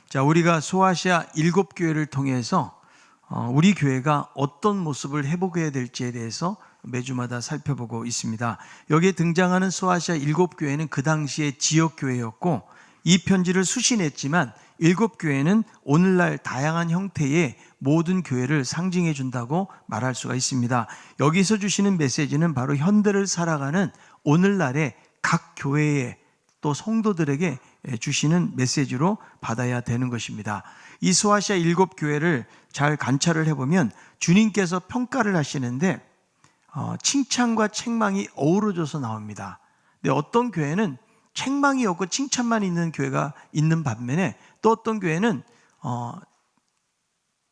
자, 우리가 소아시아 7교회를 통해서 우리 교회가 어떤 모습을 회복해야 될지에 대해서 매주마다 살펴보고 있습니다. 여기에 등장하는 소아시아 7교회는 그 당시에 지역교회였고, 이 편지를 수신했지만 7교회는 오늘날 다양한 형태의 모든 교회를 상징해 준다고 말할 수가 있습니다. 여기서 주시는 메시지는 바로 현대를 살아가는 오늘날의 각 교회에 또 성도들에게 주시는 메시지로 받아야 되는 것입니다. 이 소아시아 7교회를 잘 관찰을 해보면 주님께서 평가를 하시는데 칭찬과 책망이 어우러져서 나옵니다. 근데 어떤 교회는 책망이 없고 칭찬만 있는 교회가 있는 반면에 또 어떤 교회는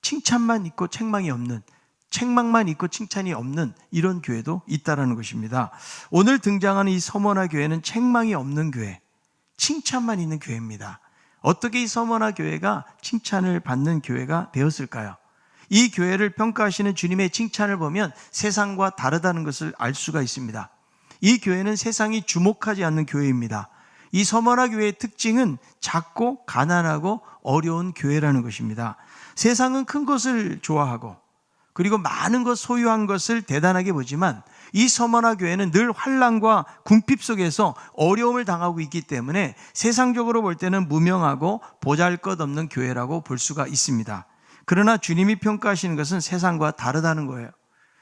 칭찬만 있고 책망이 없는, 책망만 있고 칭찬이 없는 이런 교회도 있다는 것입니다. 오늘 등장하는 이 서머나 교회는 책망이 없는 교회, 칭찬만 있는 교회입니다. 어떻게 이 서머나 교회가 칭찬을 받는 교회가 되었을까요? 이 교회를 평가하시는 주님의 칭찬을 보면 세상과 다르다는 것을 알 수가 있습니다. 이 교회는 세상이 주목하지 않는 교회입니다. 이 서머나 교회의 특징은 작고 가난하고 어려운 교회라는 것입니다. 세상은 큰 것을 좋아하고 그리고 많은 것, 소유한 것을 대단하게 보지만 이 서머나 교회는 늘 환난과 궁핍 속에서 어려움을 당하고 있기 때문에 세상적으로 볼 때는 무명하고 보잘것없는 교회라고 볼 수가 있습니다. 그러나 주님이 평가하시는 것은 세상과 다르다는 거예요.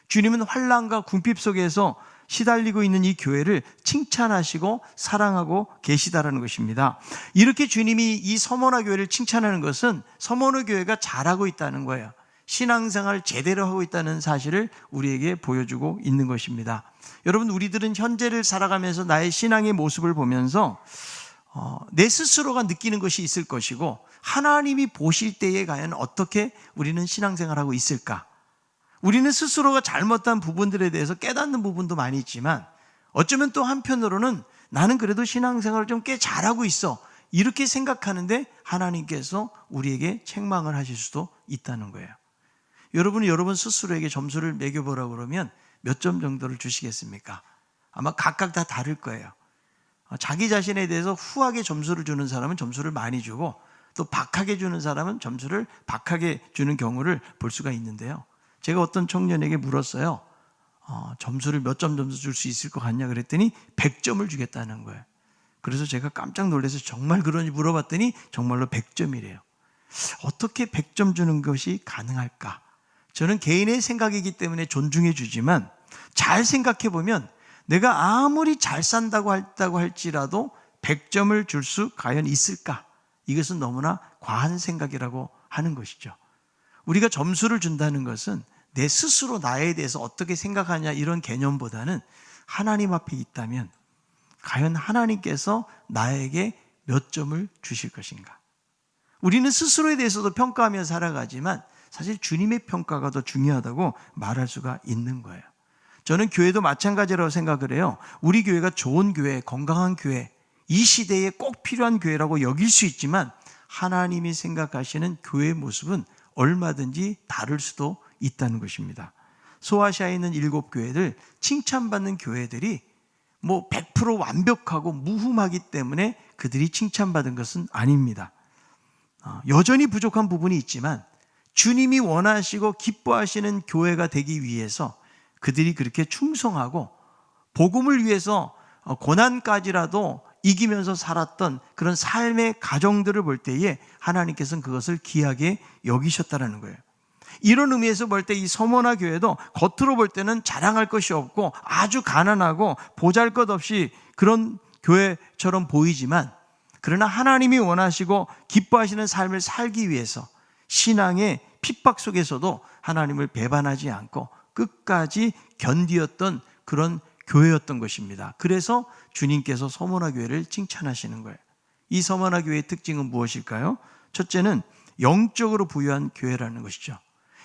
주님은 환난과 궁핍 속에서 시달리고 있는 이 교회를 칭찬하시고 사랑하고 계시다라는 것입니다. 이렇게 주님이 이 서머나 교회를 칭찬하는 것은 서머나 교회가 잘하고 있다는 거예요. 신앙생활을 제대로 하고 있다는 사실을 우리에게 보여주고 있는 것입니다. 여러분, 우리들은 현재를 살아가면서 나의 신앙의 모습을 보면서 내 스스로가 느끼는 것이 있을 것이고 하나님이 보실 때에 과연 어떻게 우리는 신앙생활하고 있을까? 우리는 스스로가 잘못한 부분들에 대해서 깨닫는 부분도 많이 있지만 어쩌면 또 한편으로는 나는 그래도 신앙생활을 좀 꽤 잘하고 있어, 이렇게 생각하는데 하나님께서 우리에게 책망을 하실 수도 있다는 거예요. 여러분이 여러분 스스로에게 점수를 매겨보라고 그러면 몇 점 정도를 주시겠습니까? 아마 각각 다 다를 거예요. 자기 자신에 대해서 후하게 점수를 주는 사람은 점수를 많이 주고 또 박하게 주는 사람은 점수를 박하게 주는 경우를 볼 수가 있는데요. 제가 어떤 청년에게 물었어요. 점수를 몇 점 점수 줄 수 있을 것 같냐 그랬더니 100점을 주겠다는 거예요. 그래서 제가 깜짝 놀라서 정말 그런지 물어봤더니 정말로 100점이래요. 어떻게 100점 주는 것이 가능할까? 저는 개인의 생각이기 때문에 존중해 주지만 잘 생각해 보면 내가 아무리 잘 산다고 할지라도 100점을 줄 수 과연 있을까? 이것은 너무나 과한 생각이라고 하는 것이죠. 우리가 점수를 준다는 것은 내 스스로 나에 대해서 어떻게 생각하냐 이런 개념보다는 하나님 앞에 있다면 과연 하나님께서 나에게 몇 점을 주실 것인가? 우리는 스스로에 대해서도 평가하며 살아가지만 사실 주님의 평가가 더 중요하다고 말할 수가 있는 거예요. 저는 교회도 마찬가지라고 생각을 해요. 우리 교회가 좋은 교회, 건강한 교회, 이 시대에 꼭 필요한 교회라고 여길 수 있지만 하나님이 생각하시는 교회의 모습은 얼마든지 다를 수도 있다는 것입니다. 소아시아에 있는 7교회들, 칭찬받는 교회들이 100% 완벽하고 무흠하기 때문에 그들이 칭찬받은 것은 아닙니다. 여전히 부족한 부분이 있지만 주님이 원하시고 기뻐하시는 교회가 되기 위해서 그들이 그렇게 충성하고 복음을 위해서 고난까지라도 이기면서 살았던 그런 삶의 가정들을 볼 때에 하나님께서는 그것을 귀하게 여기셨다는 거예요. 이런 의미에서 볼 때 이 서머나 교회도 겉으로 볼 때는 자랑할 것이 없고 아주 가난하고 보잘것없이 그런 교회처럼 보이지만 그러나 하나님이 원하시고 기뻐하시는 삶을 살기 위해서 신앙의 핍박 속에서도 하나님을 배반하지 않고 끝까지 견디었던 그런 교회였던 것입니다. 그래서 주님께서 서머나 교회를 칭찬하시는 거예요. 이 서머나 교회의 특징은 무엇일까요? 첫째는 영적으로 부유한 교회라는 것이죠.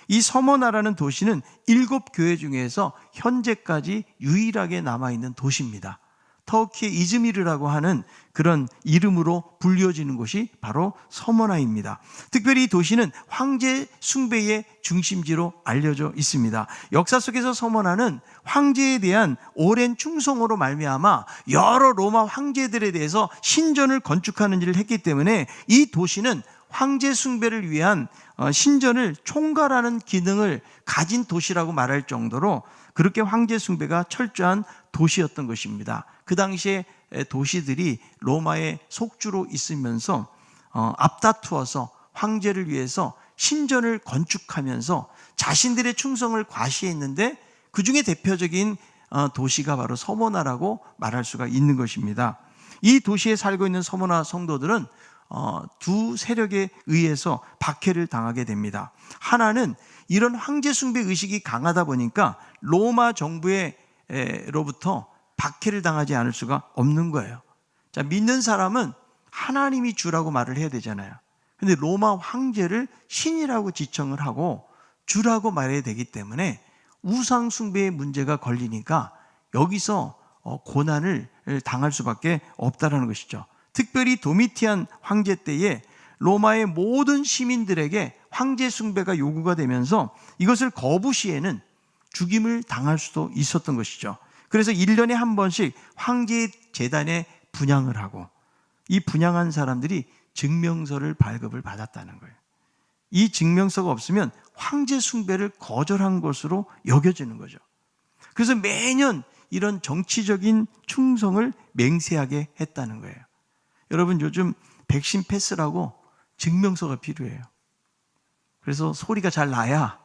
이 서머나라는 도시는 7교회 중에서 현재까지 유일하게 남아있는 도시입니다. 터키의 이즈미르라고 하는 그런 이름으로 불려지는 곳이 바로 서머나입니다. 특별히 이 도시는 황제 숭배의 중심지로 알려져 있습니다. 역사 속에서 서머나는 황제에 대한 오랜 충성으로 말미암아 여러 로마 황제들에 대해서 신전을 건축하는 일을 했기 때문에 이 도시는 황제 숭배를 위한 신전을 총괄하는 기능을 가진 도시라고 말할 정도로 그렇게 황제 숭배가 철저한 도시였던 것입니다. 그 당시에 도시들이 로마의 속주로 있으면서 앞다투어서 황제를 위해서 신전을 건축하면서 자신들의 충성을 과시했는데 그 중에 대표적인 도시가 바로 서모나라고 말할 수가 있는 것입니다. 이 도시에 살고 있는 서모나 성도들은 두 세력에 의해서 박해를 당하게 됩니다. 하나는 이런 황제 숭배 의식이 강하다 보니까 로마 정부로부터 박해를 당하지 않을 수가 없는 거예요. 자, 믿는 사람은 하나님이 주라고 말을 해야 되잖아요. 근데 로마 황제를 신이라고 지칭을 하고 주라고 말해야 되기 때문에 우상 숭배의 문제가 걸리니까 여기서 고난을 당할 수밖에 없다는 것이죠. 특별히 도미티안 황제 때에 로마의 모든 시민들에게 황제 숭배가 요구가 되면서 이것을 거부시에는 죽임을 당할 수도 있었던 것이죠. 그래서 1년에 한 번씩 황제의 제단에 분향을 하고 이 분향한 사람들이 증명서를 발급을 받았다는 거예요. 이 증명서가 없으면 황제 숭배를 거절한 것으로 여겨지는 거죠. 그래서 매년 이런 정치적인 충성을 맹세하게 했다는 거예요. 여러분, 요즘 백신 패스라고 증명서가 필요해요. 그래서 소리가 잘 나야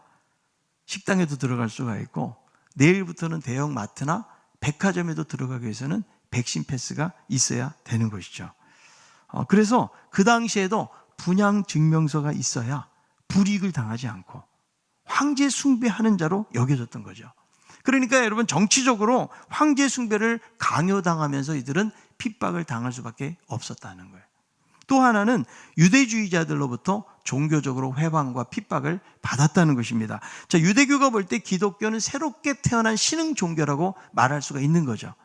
식당에도 들어갈 수가 있고 내일부터는 대형 마트나 백화점에도 들어가기 위해서는 백신 패스가 있어야 되는 것이죠. 그래서 그 당시에도 분향 증명서가 있어야 불이익을 당하지 않고 황제 숭배하는 자로 여겨졌던 거죠. 그러니까 여러분, 정치적으로 황제 숭배를 강요당하면서 이들은 핍박을 당할 수밖에 없었다는 거예요. 또 하나는 유대주의자들로부터 종교적으로 회방과 핍박을 받았다는 것입니다. 자, 유대교가 볼 때 기독교는 새롭게 태어난 신흥 종교라고 말할 수가 있는 거죠.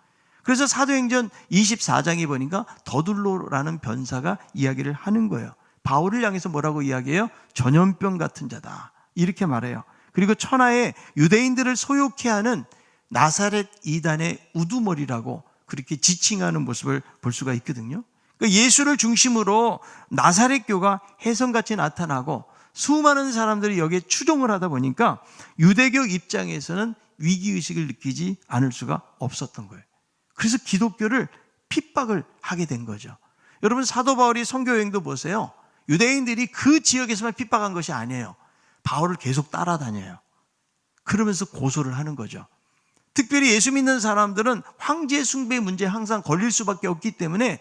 그래서 사도행전 24장에 보니까 더둘로라는 변사가 이야기를 하는 거예요. 바울을 향해서 뭐라고 이야기해요? 전염병 같은 자다, 이렇게 말해요. 그리고 천하의 유대인들을 소욕해 하는 나사렛 이단의 우두머리라고 그렇게 지칭하는 모습을 볼 수가 있거든요. 그러니까 예수를 중심으로 나사렛 교가 혜성같이 나타나고 수많은 사람들이 여기에 추종을 하다 보니까 유대교 입장에서는 위기의식을 느끼지 않을 수가 없었던 거예요. 그래서 기독교를 핍박을 하게 된 거죠. 여러분, 사도 바울이 선교 여행도 보세요. 유대인들이 그 지역에서만 핍박한 것이 아니에요. 바울을 계속 따라다녀요. 그러면서 고소를 하는 거죠. 특별히 예수 믿는 사람들은 황제 숭배 문제에 항상 걸릴 수밖에 없기 때문에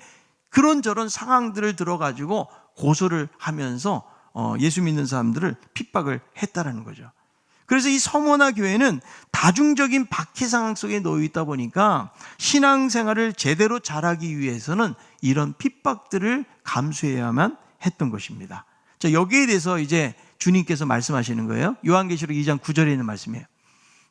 그런저런 상황들을 들어가지고 고소를 하면서 예수 믿는 사람들을 핍박을 했다라는 거죠. 그래서 이 서모나 교회는 다중적인 박해 상황 속에 놓여 있다 보니까 신앙생활을 제대로 잘하기 위해서는 이런 핍박들을 감수해야만 했던 것입니다. 자, 여기에 대해서 이제 주님께서 말씀하시는 거예요. 요한계시록 2장 9절에 있는 말씀이에요.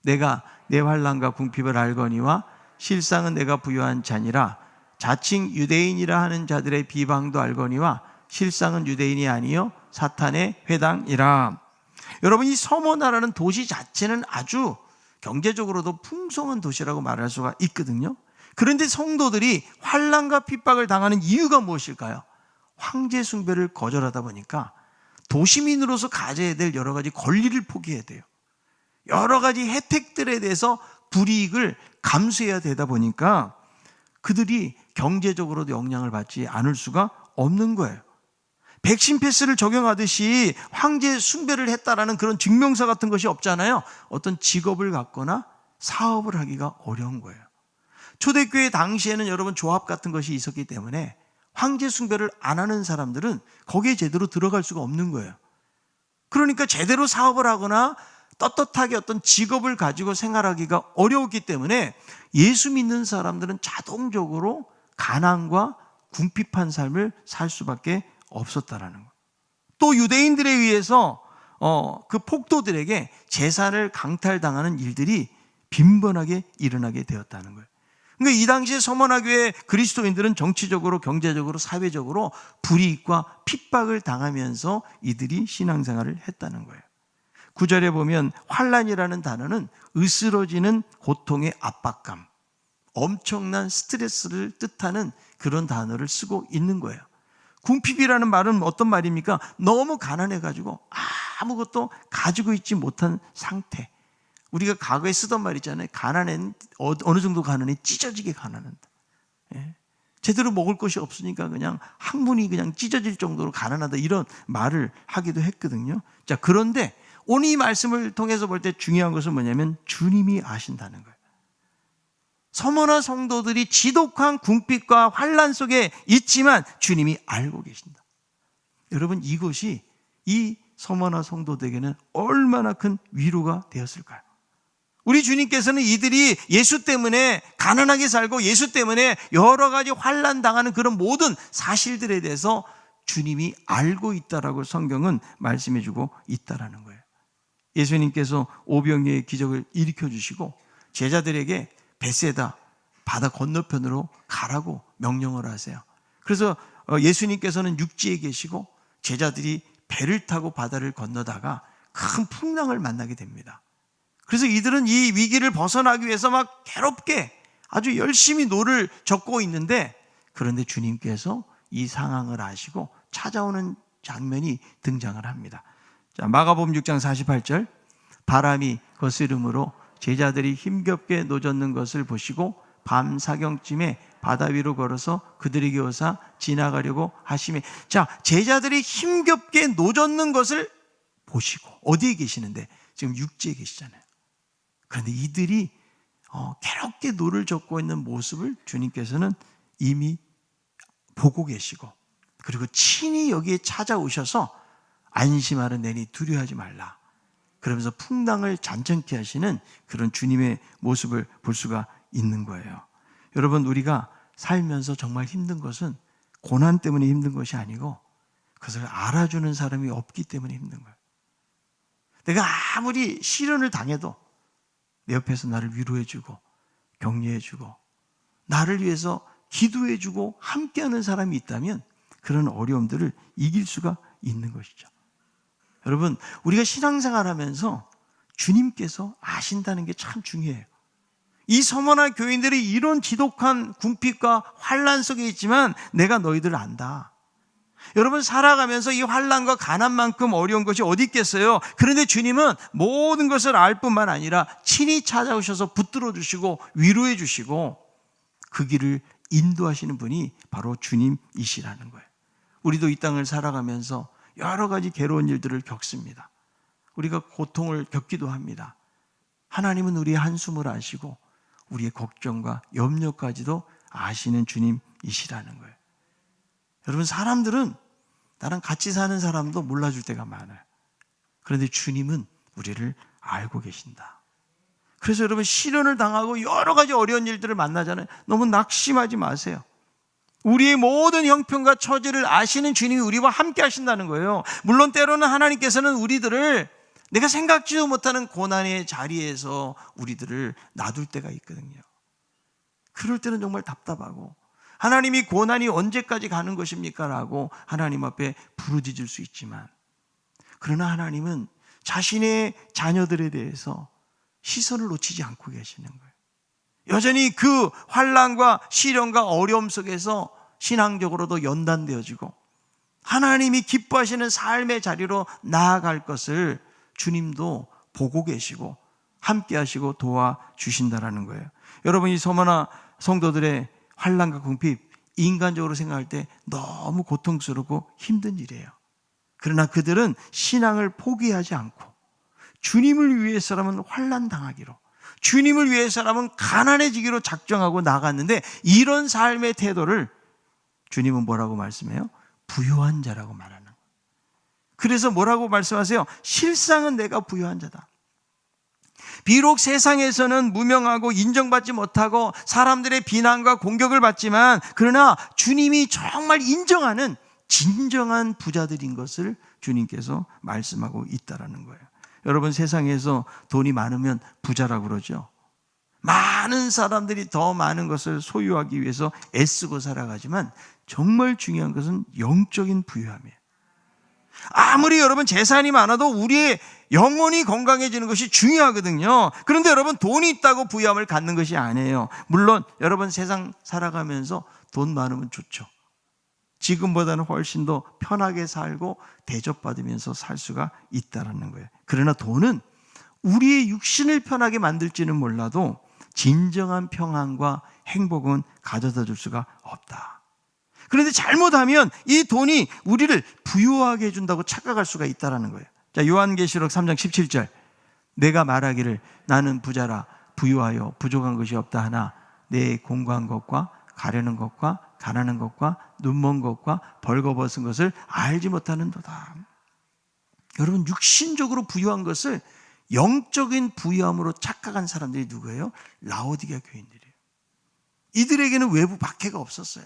내가 내 환난과 궁핍을 알거니와 실상은 내가 부요한 자니라. 자칭 유대인이라 하는 자들의 비방도 알거니와 실상은 유대인이 아니요 사탄의 회당이라. 여러분, 이 서모나라는 도시 자체는 아주 경제적으로도 풍성한 도시라고 말할 수가 있거든요. 그런데 성도들이 환난과 핍박을 당하는 이유가 무엇일까요? 황제 숭배를 거절하다 보니까 도시민으로서 가져야 될 여러 가지 권리를 포기해야 돼요. 여러 가지 혜택들에 대해서 불이익을 감수해야 되다 보니까 그들이 경제적으로도 영향을 받지 않을 수가 없는 거예요. 백신 패스를 적용하듯이 황제 숭배를 했다라는 그런 증명서 같은 것이 없잖아요. 어떤 직업을 갖거나 사업을 하기가 어려운 거예요. 초대교회 당시에는 여러분 조합 같은 것이 있었기 때문에 황제 숭배를 안 하는 사람들은 거기에 제대로 들어갈 수가 없는 거예요. 그러니까 제대로 사업을 하거나 떳떳하게 어떤 직업을 가지고 생활하기가 어려웠기 때문에 예수 믿는 사람들은 자동적으로 가난과 궁핍한 삶을 살 수밖에 없었다라는 거예요. 또 유대인들에 의해서 그 폭도들에게 재산을 강탈당하는 일들이 빈번하게 일어나게 되었다는 거예요. 그러니까 이 당시에 서머나 교회 그리스도인들은 정치적으로, 경제적으로, 사회적으로 불이익과 핍박을 당하면서 이들이 신앙생활을 했다는 거예요. 9절에 보면 환난이라는 단어는 으스러지는 고통의 압박감, 엄청난 스트레스를 뜻하는 그런 단어를 쓰고 있는 거예요. 궁핍이라는 말은 어떤 말입니까? 너무 가난해가지고 아무것도 가지고 있지 못한 상태. 우리가 과거에 쓰던 말 있잖아요. 가난해는 어느 정도 가난해? 찢어지게 가난한다. 예. 제대로 먹을 것이 없으니까 그냥 항문이 그냥 찢어질 정도로 가난하다, 이런 말을 하기도 했거든요. 자, 그런데 오늘 이 말씀을 통해서 볼 때 중요한 것은 뭐냐면 주님이 아신다는 거예요. 서머나 성도들이 지독한 궁핍과 환난 속에 있지만 주님이 알고 계신다. 여러분, 이것이 이 서머나 성도들에게는 얼마나 큰 위로가 되었을까요? 우리 주님께서는 이들이 예수 때문에 가난하게 살고 예수 때문에 여러 가지 환난 당하는 그런 모든 사실들에 대해서 주님이 알고 있다라고 성경은 말씀해 주고 있다라는 거예요. 예수님께서 오병이의 기적을 일으켜 주시고 제자들에게 벳세다 바다 건너편으로 가라고 명령을 하세요. 그래서 예수님께서는 육지에 계시고 제자들이 배를 타고 바다를 건너다가 큰 풍랑을 만나게 됩니다. 그래서 이들은 이 위기를 벗어나기 위해서 막 괴롭게 아주 열심히 노를 젓고 있는데, 그런데 주님께서 이 상황을 아시고 찾아오는 장면이 등장을 합니다. 자, 마가복음 6장 48절, 바람이 거스름으로 제자들이 힘겹게 노젓는 것을 보시고 밤 사경쯤에 바다 위로 걸어서 그들에게 오사 지나가려고 하시매. 자, 제자들이 힘겹게 노젓는 것을 보시고, 어디에 계시는데? 지금 육지에 계시잖아요. 그런데 이들이 괴롭게 노를 젓고 있는 모습을 주님께서는 이미 보고 계시고, 그리고 친히 여기에 찾아오셔서 안심하라, 내니 두려워하지 말라, 그러면서 풍랑을 잔잔케 하시는 그런 주님의 모습을 볼 수가 있는 거예요. 여러분, 우리가 살면서 정말 힘든 것은 고난 때문에 힘든 것이 아니고 그것을 알아주는 사람이 없기 때문에 힘든 거예요. 내가 아무리 시련을 당해도 내 옆에서 나를 위로해주고 격려해주고 나를 위해서 기도해주고 함께하는 사람이 있다면 그런 어려움들을 이길 수가 있는 것이죠. 여러분, 우리가 신앙생활하면서 주님께서 아신다는 게 참 중요해요. 이 서머나 교인들이 이런 지독한 궁핍과 환난 속에 있지만 내가 너희들을 안다. 여러분, 살아가면서 이 환난과 가난만큼 어려운 것이 어디 있겠어요? 그런데 주님은 모든 것을 알 뿐만 아니라 친히 찾아오셔서 붙들어 주시고 위로해 주시고 그 길을 인도하시는 분이 바로 주님이시라는 거예요. 우리도 이 땅을 살아가면서 여러 가지 괴로운 일들을 겪습니다. 우리가 고통을 겪기도 합니다. 하나님은 우리의 한숨을 아시고 우리의 걱정과 염려까지도 아시는 주님이시라는 거예요. 여러분, 사람들은 나랑 같이 사는 사람도 몰라줄 때가 많아요. 그런데 주님은 우리를 알고 계신다. 그래서 여러분, 시련을 당하고 여러 가지 어려운 일들을 만나잖아요. 너무 낙심하지 마세요. 우리의 모든 형편과 처지를 아시는 주님이 우리와 함께 하신다는 거예요. 물론 때로는 하나님께서는 우리들을 내가 생각지도 못하는 고난의 자리에서 우리들을 놔둘 때가 있거든요. 그럴 때는 정말 답답하고, 하나님이 고난이 언제까지 가는 것입니까? 라고 하나님 앞에 부르짖을 수 있지만, 그러나 하나님은 자신의 자녀들에 대해서 시선을 놓치지 않고 계시는 거예요. 여전히 그 환난과 시련과 어려움 속에서 신앙적으로도 연단되어지고 하나님이 기뻐하시는 삶의 자리로 나아갈 것을 주님도 보고 계시고 함께 하시고 도와주신다라는 거예요. 여러분, 이 서머나 성도들의 환난과 궁핍, 인간적으로 생각할 때 너무 고통스럽고 힘든 일이에요. 그러나 그들은 신앙을 포기하지 않고 주님을 위해서라면 환난 당하기로, 주님을 위해서라면 가난해지기로 작정하고 나갔는데, 이런 삶의 태도를 주님은 뭐라고 말씀해요? 부요한 자라고 말하는 거예요. 그래서 뭐라고 말씀하세요? 실상은 내가 부요한 자다. 비록 세상에서는 무명하고 인정받지 못하고 사람들의 비난과 공격을 받지만, 그러나 주님이 정말 인정하는 진정한 부자들인 것을 주님께서 말씀하고 있다라는 거예요. 여러분, 세상에서 돈이 많으면 부자라고 그러죠. 많은 사람들이 더 많은 것을 소유하기 위해서 애쓰고 살아가지만 정말 중요한 것은 영적인 부유함이에요. 아무리 여러분 재산이 많아도 우리의 영혼이 건강해지는 것이 중요하거든요. 그런데 여러분, 돈이 있다고 부유함을 갖는 것이 아니에요. 물론 여러분, 세상 살아가면서 돈 많으면 좋죠. 지금보다는 훨씬 더 편하게 살고 대접받으면서 살 수가 있다는 거예요. 그러나 돈은 우리의 육신을 편하게 만들지는 몰라도 진정한 평안과 행복은 가져다 줄 수가 없다. 그런데 잘못하면 이 돈이 우리를 부유하게 해준다고 착각할 수가 있다는 거예요. 자, 요한계시록 3장 17절, 내가 말하기를 나는 부자라 부유하여 부족한 것이 없다 하나 내 공고한 것과 가려는 것과 가난한 것과 눈먼 것과 벌거벗은 것을 알지 못하는도다. 여러분, 육신적으로 부유한 것을 영적인 부유함으로 착각한 사람들이 누구예요? 라오디게아 교인들이에요. 이들에게는 외부 박해가 없었어요.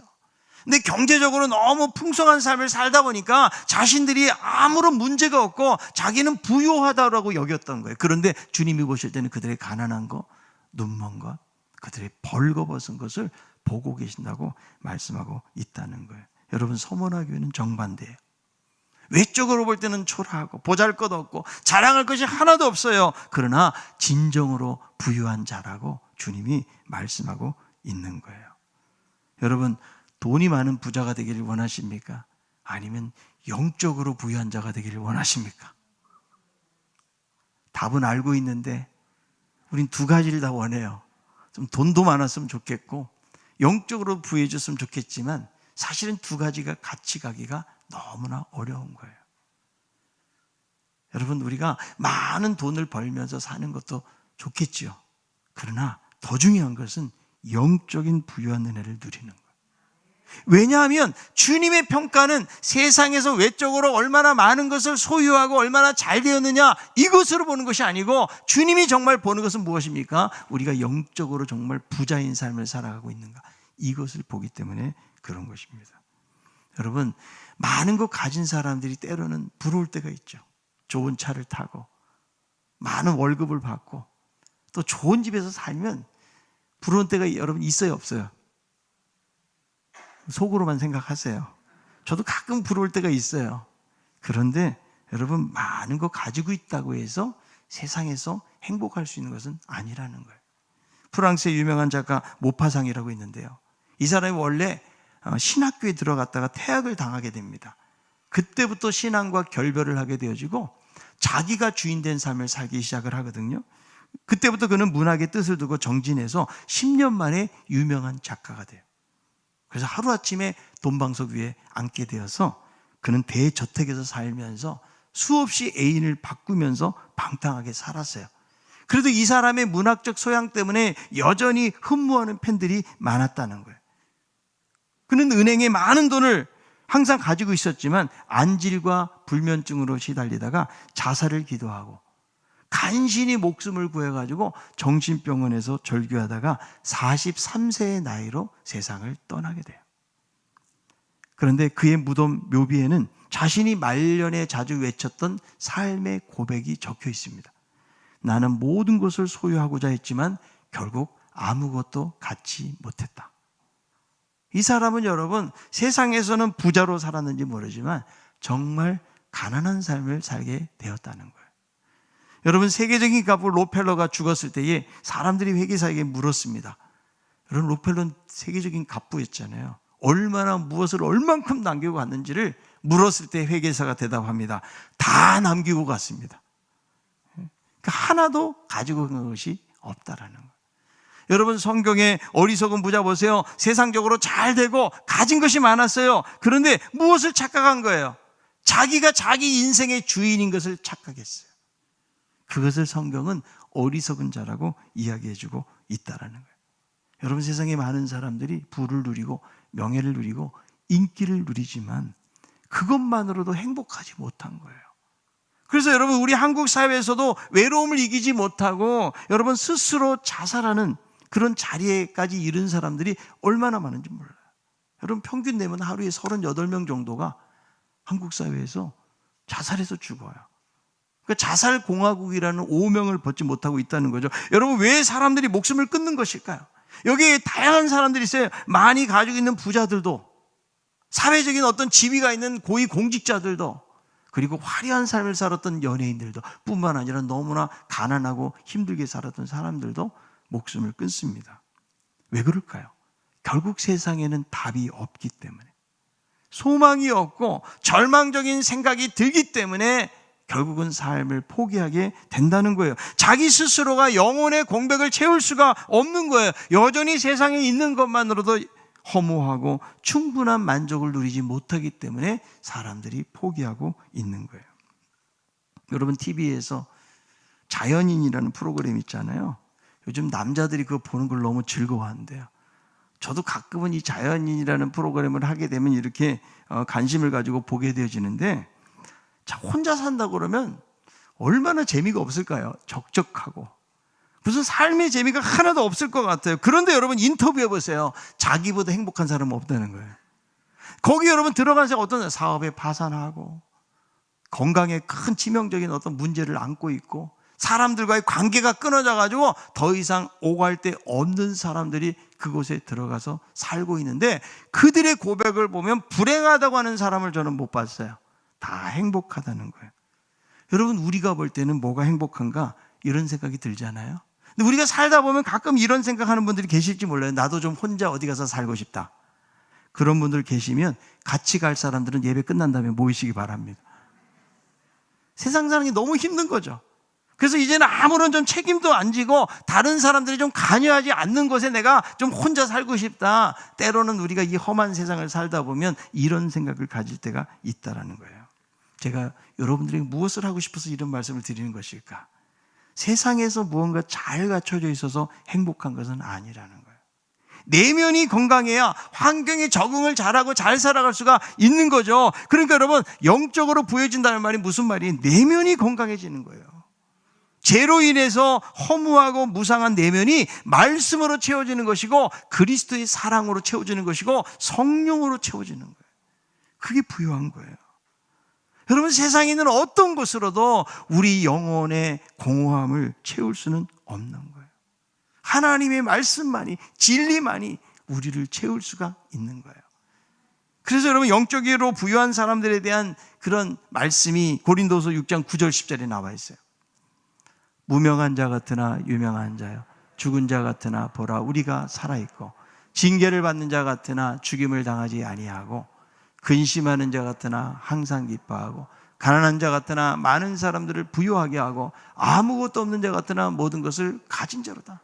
근데 경제적으로 너무 풍성한 삶을 살다 보니까 자신들이 아무런 문제가 없고 자기는 부유하다고 여겼던 거예요. 그런데 주님이 보실 때는 그들의 가난한 것, 눈먼 것, 그들의 벌거벗은 것을 보고 계신다고 말씀하고 있다는 거예요. 여러분, 서머나 교회는 정반대예요. 외적으로 볼 때는 초라하고 보잘것없고 자랑할 것이 하나도 없어요. 그러나 진정으로 부유한 자라고 주님이 말씀하고 있는 거예요. 여러분, 돈이 많은 부자가 되기를 원하십니까? 아니면 영적으로 부유한 자가 되기를 원하십니까? 답은 알고 있는데 우린 두 가지를 다 원해요. 좀 돈도 많았으면 좋겠고 영적으로 부유해졌으면 좋겠지만 사실은 두 가지가 같이 가기가 너무나 어려운 거예요. 여러분, 우리가 많은 돈을 벌면서 사는 것도 좋겠지요. 그러나 더 중요한 것은 영적인 부유한 은혜를 누리는 거예요. 왜냐하면 주님의 평가는 세상에서 외적으로 얼마나 많은 것을 소유하고 얼마나 잘 되었느냐 이것으로 보는 것이 아니고 주님이 정말 보는 것은 무엇입니까? 우리가 영적으로 정말 부자인 삶을 살아가고 있는가, 이것을 보기 때문에 그런 것입니다. 여러분, 많은 것 가진 사람들이 때로는 부러울 때가 있죠. 좋은 차를 타고 많은 월급을 받고 또 좋은 집에서 살면 부러운 때가 여러분 있어요, 없어요? 속으로만 생각하세요. 저도 가끔 부러울 때가 있어요. 그런데 여러분, 많은 거 가지고 있다고 해서 세상에서 행복할 수 있는 것은 아니라는 거예요. 프랑스의 유명한 작가 모파상이라고 있는데요, 이 사람이 원래 신학교에 들어갔다가 퇴학을 당하게 됩니다. 그때부터 신앙과 결별을 하게 되어지고 자기가 주인된 삶을 살기 시작을 하거든요. 그때부터 그는 문학의 뜻을 두고 정진해서 10년 만에 유명한 작가가 돼요. 그래서 하루아침에 돈방석 위에 앉게 되어서 그는 대저택에서 살면서 수없이 애인을 바꾸면서 방탕하게 살았어요. 그래도 이 사람의 문학적 소양 때문에 여전히 흠모하는 팬들이 많았다는 거예요. 그는 은행에 많은 돈을 항상 가지고 있었지만 안질과 불면증으로 시달리다가 자살을 기도하고 간신히 목숨을 구해가지고 정신병원에서 절규하다가 43세의 나이로 세상을 떠나게 돼요. 그런데 그의 무덤 묘비에는 자신이 말년에 자주 외쳤던 삶의 고백이 적혀 있습니다. 나는 모든 것을 소유하고자 했지만 결국 아무것도 갖지 못했다. 이 사람은 여러분, 세상에서는 부자로 살았는지 모르지만 정말 가난한 삶을 살게 되었다는 거예요. 여러분, 세계적인 가부 록펠러가 죽었을 때에 사람들이 회계사에게 물었습니다. 여러분, 록펠러는 세계적인 갑부였잖아요. 얼마나 무엇을 얼만큼 남기고 갔는지를 물었을 때 회계사가 대답합니다. 다 남기고 갔습니다. 하나도 가지고 간 것이 없다라는 거예요. 여러분, 성경에 어리석은 부자 보세요. 세상적으로 잘 되고 가진 것이 많았어요. 그런데 무엇을 착각한 거예요? 자기가 자기 인생의 주인인 것을 착각했어요. 그것을 성경은 어리석은 자라고 이야기해주고 있다라는 거예요. 여러분, 세상에 많은 사람들이 부를 누리고 명예를 누리고 인기를 누리지만 그것만으로도 행복하지 못한 거예요. 그래서 여러분, 우리 한국 사회에서도 외로움을 이기지 못하고 여러분 스스로 자살하는 그런 자리에까지 이른 사람들이 얼마나 많은지 몰라요. 여러분, 평균 내면 하루에 38명 정도가 한국 사회에서 자살해서 죽어요. 그러니까 자살공화국이라는 오명을 벗지 못하고 있다는 거죠. 여러분, 왜 사람들이 목숨을 끊는 것일까요? 여기에 다양한 사람들이 있어요. 많이 가지고 있는 부자들도, 사회적인 어떤 지위가 있는 고위 공직자들도, 그리고 화려한 삶을 살았던 연예인들도, 뿐만 아니라 너무나 가난하고 힘들게 살았던 사람들도 목숨을 끊습니다. 왜 그럴까요? 결국 세상에는 답이 없기 때문에. 소망이 없고 절망적인 생각이 들기 때문에 결국은 삶을 포기하게 된다는 거예요. 자기 스스로가 영혼의 공백을 채울 수가 없는 거예요. 여전히 세상에 있는 것만으로도 허무하고 충분한 만족을 누리지 못하기 때문에 사람들이 포기하고 있는 거예요. 여러분, TV에서 자연인이라는 프로그램 있잖아요. 요즘 남자들이 그거 보는 걸 너무 즐거워한대요. 저도 가끔은 이 자연인이라는 프로그램을 하게 되면 이렇게 관심을 가지고 보게 되어지는데, 자, 혼자 산다 그러면 얼마나 재미가 없을까요? 적적하고 무슨 삶의 재미가 하나도 없을 것 같아요. 그런데 여러분, 인터뷰해 보세요. 자기보다 행복한 사람은 없다는 거예요. 거기 여러분 들어가서 어떤 사업에 파산하고 건강에 큰 치명적인 어떤 문제를 안고 있고 사람들과의 관계가 끊어져 가지고 더 이상 오갈 데 없는 사람들이 그곳에 들어가서 살고 있는데, 그들의 고백을 보면 불행하다고 하는 사람을 저는 못 봤어요. 다 행복하다는 거예요. 여러분, 우리가 볼 때는 뭐가 행복한가 이런 생각이 들잖아요. 근데 우리가 살다 보면 가끔 이런 생각하는 분들이 계실지 몰라요. 나도 좀 혼자 어디 가서 살고 싶다. 그런 분들 계시면 같이 갈 사람들은 예배 끝난 다음에 모이시기 바랍니다. 세상 사는 게 너무 힘든 거죠. 그래서 이제는 아무런 좀 책임도 안 지고 다른 사람들이 좀 관여하지 않는 곳에 내가 좀 혼자 살고 싶다. 때로는 우리가 이 험한 세상을 살다 보면 이런 생각을 가질 때가 있다라는 거예요. 제가 여러분들에게 무엇을 하고 싶어서 이런 말씀을 드리는 것일까? 세상에서 무언가 잘 갖춰져 있어서 행복한 것은 아니라는 거예요. 내면이 건강해야 환경에 적응을 잘하고 잘 살아갈 수가 있는 거죠. 그러니까 여러분, 영적으로 부여진다는 말이 무슨 말이에요? 내면이 건강해지는 거예요. 죄로 인해서 허무하고 무상한 내면이 말씀으로 채워지는 것이고 그리스도의 사랑으로 채워지는 것이고 성령으로 채워지는 거예요. 그게 부유한 거예요. 여러분, 세상에 있는 어떤 것으로도 우리 영혼의 공허함을 채울 수는 없는 거예요. 하나님의 말씀만이, 진리만이 우리를 채울 수가 있는 거예요. 그래서 여러분, 영적으로 부유한 사람들에 대한 그런 말씀이 고린도서 6장 9절 10절에 나와 있어요. 무명한 자 같으나 유명한 자요, 죽은 자 같으나 보라 우리가 살아있고, 징계를 받는 자 같으나 죽임을 당하지 아니하고, 근심하는 자 같으나 항상 기뻐하고, 가난한 자 같으나 많은 사람들을 부유하게 하고, 아무것도 없는 자 같으나 모든 것을 가진 자로다.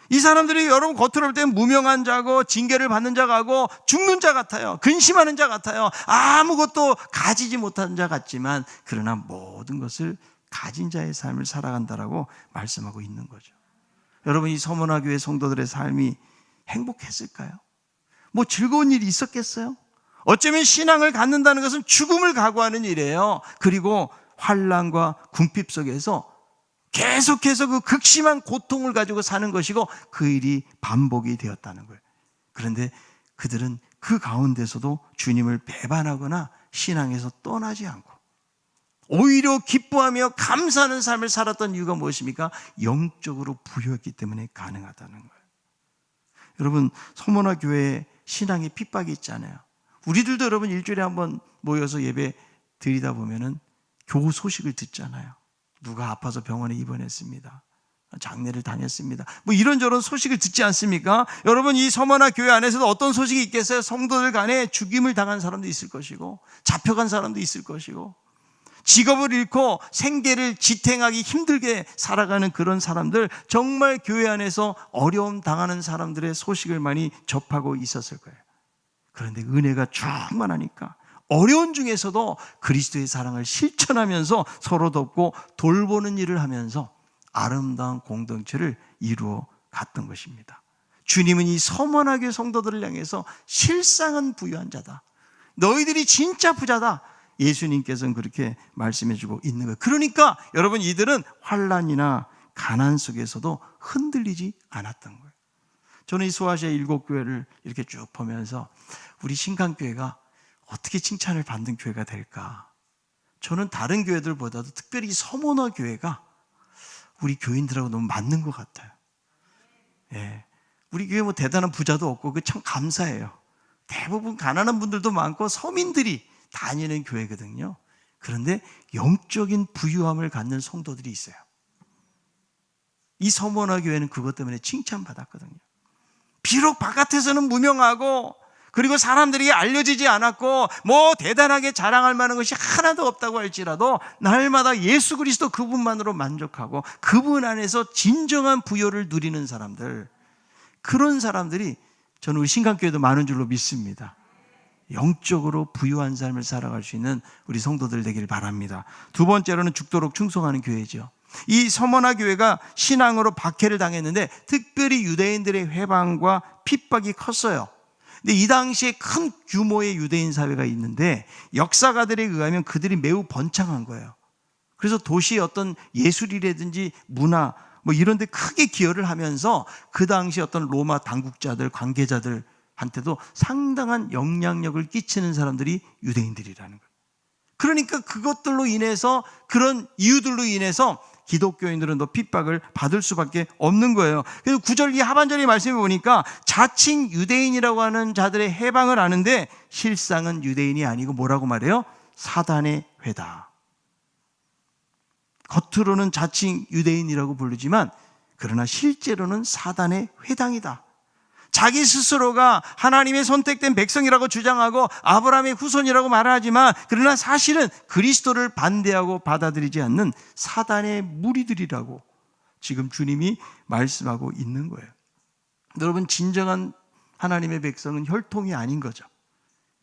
이 사람들이 여러분 겉으로 볼 때는 무명한 자고 징계를 받는 자고 죽는 자 같아요. 근심하는 자 같아요. 아무것도 가지지 못한 자 같지만 그러나 모든 것을 가진 자의 삶을 살아간다라고 말씀하고 있는 거죠. 여러분, 이 서머나 교회 성도들의 삶이 행복했을까요? 뭐 즐거운 일이 있었겠어요? 어쩌면 신앙을 갖는다는 것은 죽음을 각오하는 일이에요. 그리고 환난과 궁핍 속에서 계속해서 그 극심한 고통을 가지고 사는 것이고 그 일이 반복이 되었다는 거예요. 그런데 그들은 그 가운데서도 주님을 배반하거나 신앙에서 떠나지 않고 오히려 기뻐하며 감사하는 삶을 살았던 이유가 무엇입니까? 영적으로 부유했기 때문에 가능하다는 거예요. 여러분, 서머나 교회에 신앙의 핍박이 있잖아요. 우리들도 여러분 일주일에 한번 모여서 예배 드리다 보면은 교우 소식을 듣잖아요. 누가 아파서 병원에 입원했습니다. 장례를 다녔습니다. 뭐 이런저런 소식을 듣지 않습니까? 여러분, 이 서머나 교회 안에서도 어떤 소식이 있겠어요? 성도들 간에 죽임을 당한 사람도 있을 것이고 잡혀간 사람도 있을 것이고 직업을 잃고 생계를 지탱하기 힘들게 살아가는 그런 사람들, 정말 교회 안에서 어려움 당하는 사람들의 소식을 많이 접하고 있었을 거예요. 그런데 은혜가 충만하니까 어려운 중에서도 그리스도의 사랑을 실천하면서 서로 돕고 돌보는 일을 하면서 아름다운 공동체를 이루어 갔던 것입니다. 주님은 이 서머나 교회 성도들을 향해서 실상은 부유한 자다, 너희들이 진짜 부자다, 예수님께서는 그렇게 말씀해주고 있는 거예요. 그러니까 여러분, 이들은 환난이나 가난 속에서도 흔들리지 않았던 거예요. 저는 이 소아시아 7교회를 이렇게 쭉 보면서 우리 신강교회가 어떻게 칭찬을 받는 교회가 될까? 저는 다른 교회들보다도 특별히 서머나 교회가 우리 교인들하고 너무 맞는 것 같아요. 예. 우리 교회 뭐 대단한 부자도 없고 그 참 감사해요. 대부분 가난한 분들도 많고 서민들이 다니는 교회거든요. 그런데 영적인 부유함을 갖는 성도들이 있어요. 이 서머나 교회는 그것 때문에 칭찬받았거든요. 비록 바깥에서는 무명하고 그리고 사람들이 알려지지 않았고 뭐 대단하게 자랑할 만한 것이 하나도 없다고 할지라도 날마다 예수 그리스도 그분만으로 만족하고 그분 안에서 진정한 부요를 누리는 사람들, 그런 사람들이 저는 우리 신강교회도 많은 줄로 믿습니다. 영적으로 부유한 삶을 살아갈 수 있는 우리 성도들 되길 바랍니다. 두 번째로는 죽도록 충성하는 교회죠. 이 서머나 교회가 신앙으로 박해를 당했는데 특별히 유대인들의 회방과 핍박이 컸어요. 근데 이 당시에 큰 규모의 유대인 사회가 있는데 역사가들에 의하면 그들이 매우 번창한 거예요. 그래서 도시의 어떤 예술이라든지 문화 뭐 이런 데 크게 기여를 하면서 그 당시 어떤 로마 당국자들, 관계자들한테도 상당한 영향력을 끼치는 사람들이 유대인들이라는 거예요. 그러니까 그것들로 인해서, 그런 이유들로 인해서 기독교인들은 더 핍박을 받을 수밖에 없는 거예요. 그래서 9절 이 하반절의 말씀을 보니까 자칭 유대인이라고 하는 자들의 해방을 하는데 실상은 유대인이 아니고 뭐라고 말해요? 사단의 회다. 겉으로는 자칭 유대인이라고 부르지만 그러나 실제로는 사단의 회당이다. 자기 스스로가 하나님의 선택된 백성이라고 주장하고 아브라함의 후손이라고 말하지만 그러나 사실은 그리스도를 반대하고 받아들이지 않는 사단의 무리들이라고 지금 주님이 말씀하고 있는 거예요. 여러분, 진정한 하나님의 백성은 혈통이 아닌 거죠.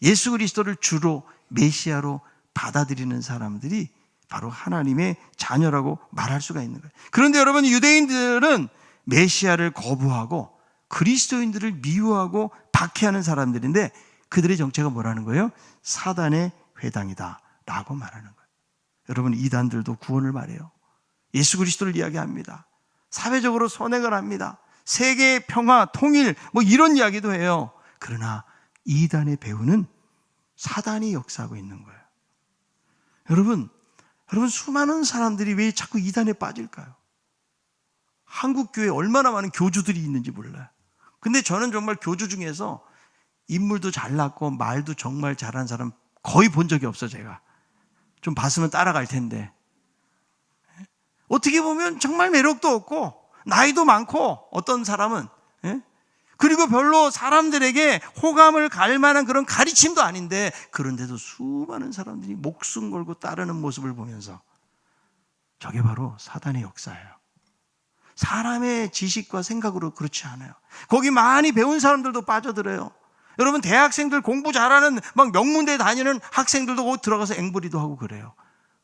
예수 그리스도를 주로 메시아로 받아들이는 사람들이 바로 하나님의 자녀라고 말할 수가 있는 거예요. 그런데 여러분, 유대인들은 메시아를 거부하고 그리스도인들을 미워하고 박해하는 사람들인데 그들의 정체가 뭐라는 거예요? 사단의 회당이다 라고 말하는 거예요. 여러분, 이단들도 구원을 말해요. 예수 그리스도를 이야기합니다. 사회적으로 선행을 합니다. 세계 평화, 통일 뭐 이런 이야기도 해요. 그러나 이단의 배후는 사단이 역사하고 있는 거예요. 여러분 수많은 사람들이 왜 자꾸 이단에 빠질까요? 한국 교회에 얼마나 많은 교주들이 있는지 몰라요. 근데 저는 정말 교주 중에서 인물도 잘났고 말도 정말 잘하는 사람 거의 본 적이 없어. 제가 좀 봤으면 따라갈 텐데 어떻게 보면 정말 매력도 없고 나이도 많고 어떤 사람은 그리고 별로 사람들에게 호감을 갈 만한 그런 가르침도 아닌데 그런데도 수많은 사람들이 목숨 걸고 따르는 모습을 보면서 저게 바로 사단의 역사예요. 사람의 지식과 생각으로 그렇지 않아요. 거기 많이 배운 사람들도 빠져들어요. 여러분, 대학생들 공부 잘하는 막 명문대 다니는 학생들도 거기 들어가서 앵벌이도 하고 그래요.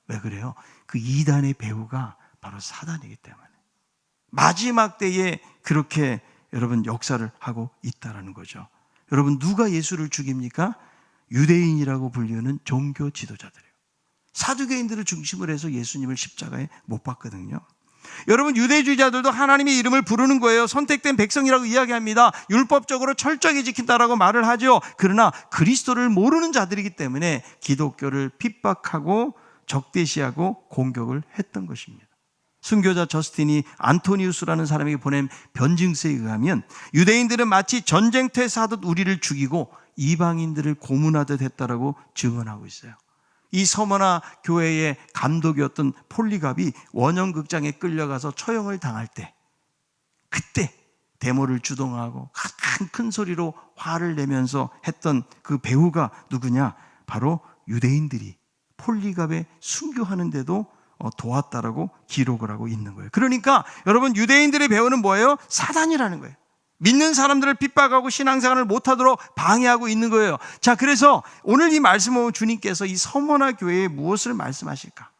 왜 그래요? 그 이단의 배후가 바로 사단이기 때문에. 마지막 때에 그렇게 여러분 역사를 하고 있다는 거죠. 여러분, 누가 예수를 죽입니까? 유대인이라고 불리는 종교 지도자들이에요. 사두개인들을 중심으로 해서 예수님을 십자가에 못 박거든요. 여러분, 유대주의자들도 하나님의 이름을 부르는 거예요. 선택된 백성이라고 이야기합니다. 율법적으로 철저하게 지킨다라고 말을 하죠. 그러나 그리스도를 모르는 자들이기 때문에 기독교를 핍박하고 적대시하고 공격을 했던 것입니다. 순교자 저스틴이 안토니우스라는 사람에게 보낸 변증서에 의하면 유대인들은 마치 전쟁터에서 하듯 우리를 죽이고 이방인들을 고문하듯 했다라고 증언하고 있어요. 이 서머나 교회의 감독이었던 폴리갑이 원형극장에 끌려가서 처형을 당할 때 그때 데모를 주동하고 큰 소리로 화를 내면서 했던 그 배우가 누구냐? 바로 유대인들이 폴리갑에 순교하는데도 도왔다라고 기록을 하고 있는 거예요. 그러니까 여러분, 유대인들의 배우는 뭐예요? 사단이라는 거예요. 믿는 사람들을 핍박하고 신앙생활을 못하도록 방해하고 있는 거예요. 자, 그래서 오늘 이 말씀을 보면 주님께서 이 서머나 교회에 무엇을 말씀하실까?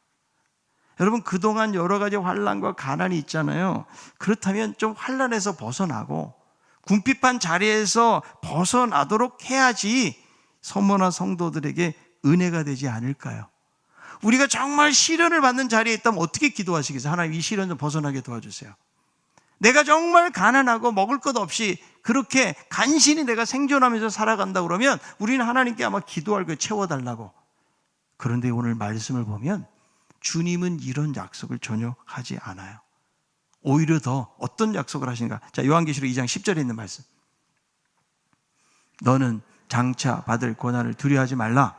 여러분, 그동안 여러 가지 환난과 가난이 있잖아요. 그렇다면 좀 환난에서 벗어나고 궁핍한 자리에서 벗어나도록 해야지 서머나 성도들에게 은혜가 되지 않을까요? 우리가 정말 시련을 받는 자리에 있다면 어떻게 기도하시겠어요? 하나님, 이 시련 좀 벗어나게 도와주세요. 내가 정말 가난하고 먹을 것 없이 그렇게 간신히 내가 생존하면서 살아간다 그러면 우리는 하나님께 아마 기도할 걸 채워달라고. 그런데 오늘 말씀을 보면 주님은 이런 약속을 전혀 하지 않아요. 오히려 더 어떤 약속을 하신가? 자, 요한계시록 2장 10절에 있는 말씀. 너는 장차 받을 고난을 두려워하지 말라.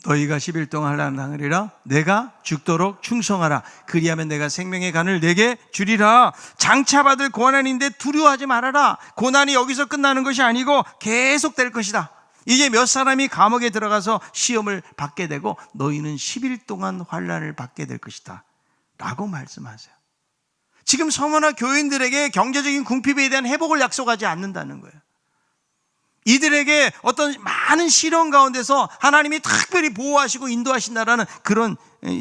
너희가 10일 동안 환난을 당하리라. 내가 죽도록 충성하라. 그리하면 내가 생명의 간을 내게 주리라. 장차 받을 고난인데 두려워하지 말아라. 고난이 여기서 끝나는 것이 아니고 계속될 것이다. 이제 몇 사람이 감옥에 들어가서 시험을 받게 되고 너희는 10일 동안 환난을 받게 될 것이다 라고 말씀하세요. 지금 서머나 교인들에게 경제적인 궁핍에 대한 회복을 약속하지 않는다는 거예요. 이들에게 어떤 많은 시련 가운데서 하나님이 특별히 보호하시고 인도하신다라는 그런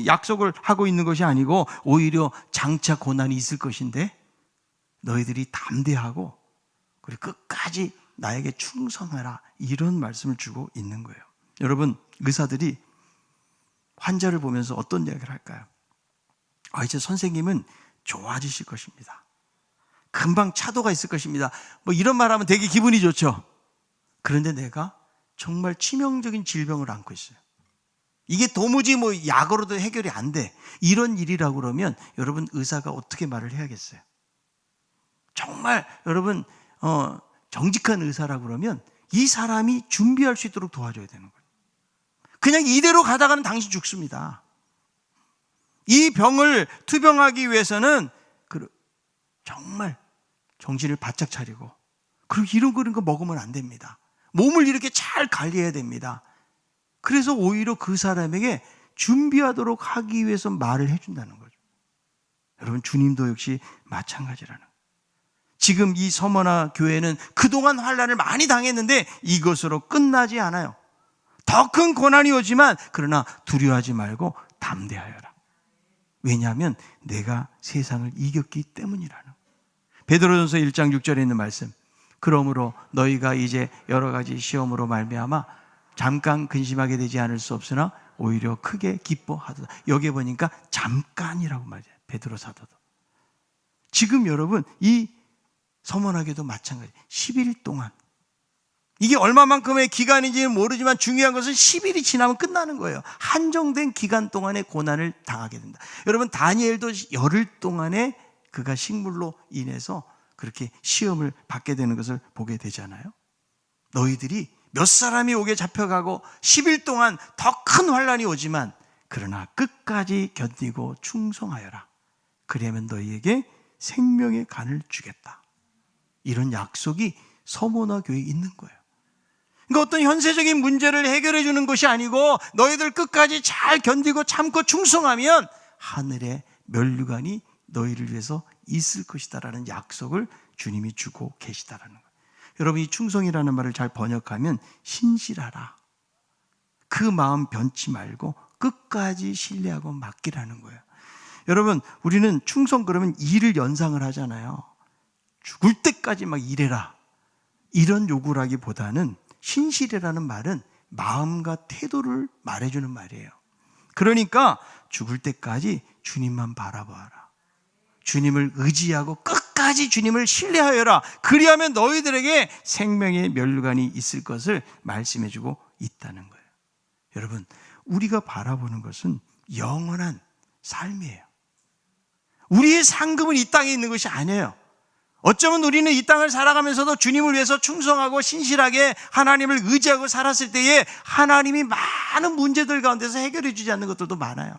약속을 하고 있는 것이 아니고 오히려 장차 고난이 있을 것인데 너희들이 담대하고 그리고 끝까지 나에게 충성하라, 이런 말씀을 주고 있는 거예요. 여러분, 의사들이 환자를 보면서 어떤 이야기를 할까요? 이제 선생님은 좋아지실 것입니다. 금방 차도가 있을 것입니다. 뭐 이런 말하면 되게 기분이 좋죠. 그런데 내가 정말 치명적인 질병을 안고 있어요. 이게 도무지 뭐 약으로도 해결이 안 돼. 이런 일이라고 그러면 여러분, 의사가 어떻게 말을 해야겠어요? 정말 여러분 정직한 의사라고 그러면 이 사람이 준비할 수 있도록 도와줘야 되는 거예요. 그냥 이대로 가다가는 당신 죽습니다. 이 병을 투병하기 위해서는 정말 정신을 바짝 차리고, 그리고 이런 거 먹으면 안 됩니다. 몸을 이렇게 잘 관리해야 됩니다. 그래서 오히려 그 사람에게 준비하도록 하기 위해서 말을 해준다는 거죠. 여러분, 주님도 역시 마찬가지라는 거예요. 지금 이 서머나 교회는 그동안 환난을 많이 당했는데 이것으로 끝나지 않아요. 더 큰 고난이 오지만 그러나 두려워하지 말고 담대하여라. 왜냐하면 내가 세상을 이겼기 때문이라는 거예요. 베드로전서 1장 6절에 있는 말씀, 그러므로 너희가 이제 여러 가지 시험으로 말미암아 잠깐 근심하게 되지 않을 수 없으나 오히려 크게 기뻐하도다. 여기 보니까 잠깐이라고 말해요. 베드로 사도도. 지금 여러분, 이 서머나교도 마찬가지. 10일 동안, 이게 얼마만큼의 기간인지는 모르지만 중요한 것은 10일이 지나면 끝나는 거예요. 한정된 기간 동안의 고난을 당하게 된다. 여러분, 다니엘도 열흘 동안에 그가 식물로 인해서 그렇게 시험을 받게 되는 것을 보게 되잖아요. 너희들이 몇 사람이 옥에 잡혀가고 10일 동안 더 큰 환난이 오지만 그러나 끝까지 견디고 충성하여라. 그러면 너희에게 생명의 간을 주겠다. 이런 약속이 서머나 교회에 있는 거예요. 그러니까 어떤 현세적인 문제를 해결해 주는 것이 아니고 너희들 끝까지 잘 견디고 참고 충성하면 하늘의 면류관이 너희를 위해서 있을 것이다라는 약속을 주님이 주고 계시다라는 거예요. 여러분, 이 충성이라는 말을 잘 번역하면 신실하라. 그 마음 변치 말고 끝까지 신뢰하고 맡기라는 거예요. 여러분, 우리는 충성 그러면 일을 연상을 하잖아요. 죽을 때까지 막 일해라, 이런 요구라기보다는 신실이라는 말은 마음과 태도를 말해주는 말이에요. 그러니까 죽을 때까지 주님만 바라봐라. 주님을 의지하고 끝까지 주님을 신뢰하여라. 그리하면 너희들에게 생명의 면류관이 있을 것을 말씀해주고 있다는 거예요. 여러분, 우리가 바라보는 것은 영원한 삶이에요. 우리의 상급은 이 땅에 있는 것이 아니에요. 어쩌면 우리는 이 땅을 살아가면서도 주님을 위해서 충성하고 신실하게 하나님을 의지하고 살았을 때에 하나님이 많은 문제들 가운데서 해결해 주지 않는 것들도 많아요.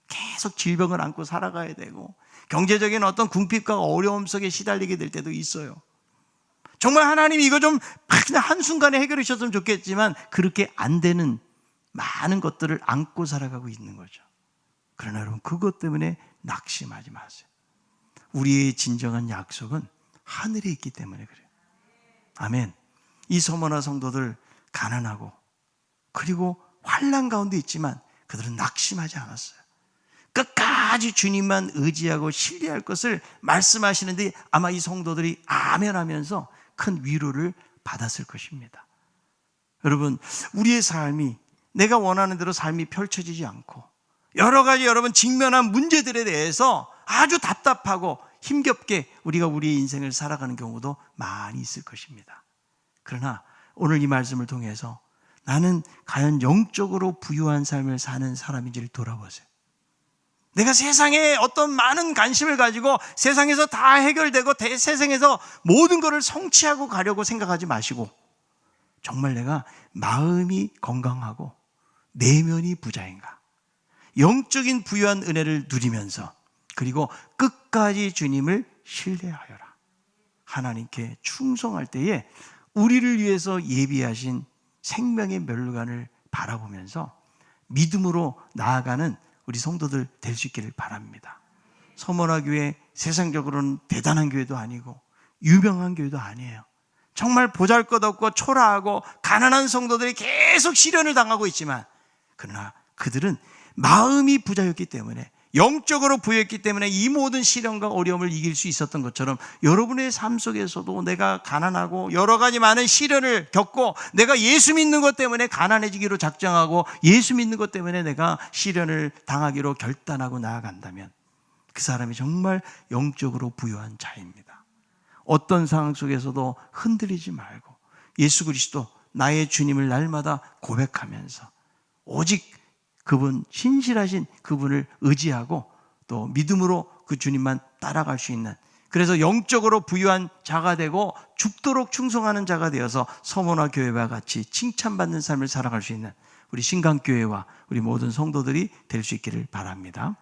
계속 질병을 안고 살아가야 되고 경제적인 어떤 궁핍과 어려움 속에 시달리게 될 때도 있어요. 정말 하나님이 이거 좀 그냥 한순간에 해결해 주셨으면 좋겠지만 그렇게 안 되는 많은 것들을 안고 살아가고 있는 거죠. 그러나 여러분, 그것 때문에 낙심하지 마세요. 우리의 진정한 약속은 하늘에 있기 때문에 그래요. 아멘. 이 서머나 성도들 가난하고 그리고 환난 가운데 있지만 그들은 낙심하지 않았어요. 끝까지 주님만 의지하고 신뢰할 것을 말씀하시는데 아마 이 성도들이 아멘 하면서 큰 위로를 받았을 것입니다. 여러분, 우리의 삶이 내가 원하는 대로 삶이 펼쳐지지 않고 여러 가지 여러분 직면한 문제들에 대해서 아주 답답하고 힘겹게 우리가 우리의 인생을 살아가는 경우도 많이 있을 것입니다. 그러나 오늘 이 말씀을 통해서 나는 과연 영적으로 부유한 삶을 사는 사람인지를 돌아보세요. 내가 세상에 어떤 많은 관심을 가지고 세상에서 다 해결되고 세상에서 모든 것을 성취하고 가려고 생각하지 마시고 정말 내가 마음이 건강하고 내면이 부자인가? 영적인 부유한 은혜를 누리면서 그리고 끝까지 주님을 신뢰하여라. 하나님께 충성할 때에 우리를 위해서 예비하신 생명의 멸관을 바라보면서 믿음으로 나아가는 우리 성도들 될 수 있기를 바랍니다. 서머나 교회 세상적으로는 대단한 교회도 아니고 유명한 교회도 아니에요. 정말 보잘것없고 초라하고 가난한 성도들이 계속 시련을 당하고 있지만, 그러나 그들은 마음이 부자였기 때문에, 영적으로 부여했기 때문에 이 모든 시련과 어려움을 이길 수 있었던 것처럼 여러분의 삶 속에서도 내가 가난하고 여러 가지 많은 시련을 겪고 내가 예수 믿는 것 때문에 가난해지기로 작정하고 예수 믿는 것 때문에 내가 시련을 당하기로 결단하고 나아간다면 그 사람이 정말 영적으로 부유한 자입니다. 어떤 상황 속에서도 흔들리지 말고 예수 그리스도 나의 주님을 날마다 고백하면서 오직 그분, 신실하신 그분을 의지하고 또 믿음으로 그 주님만 따라갈 수 있는, 그래서 영적으로 부유한 자가 되고 죽도록 충성하는 자가 되어서 서머나 교회와 같이 칭찬받는 삶을 살아갈 수 있는 우리 신강교회와 우리 모든 성도들이 될 수 있기를 바랍니다.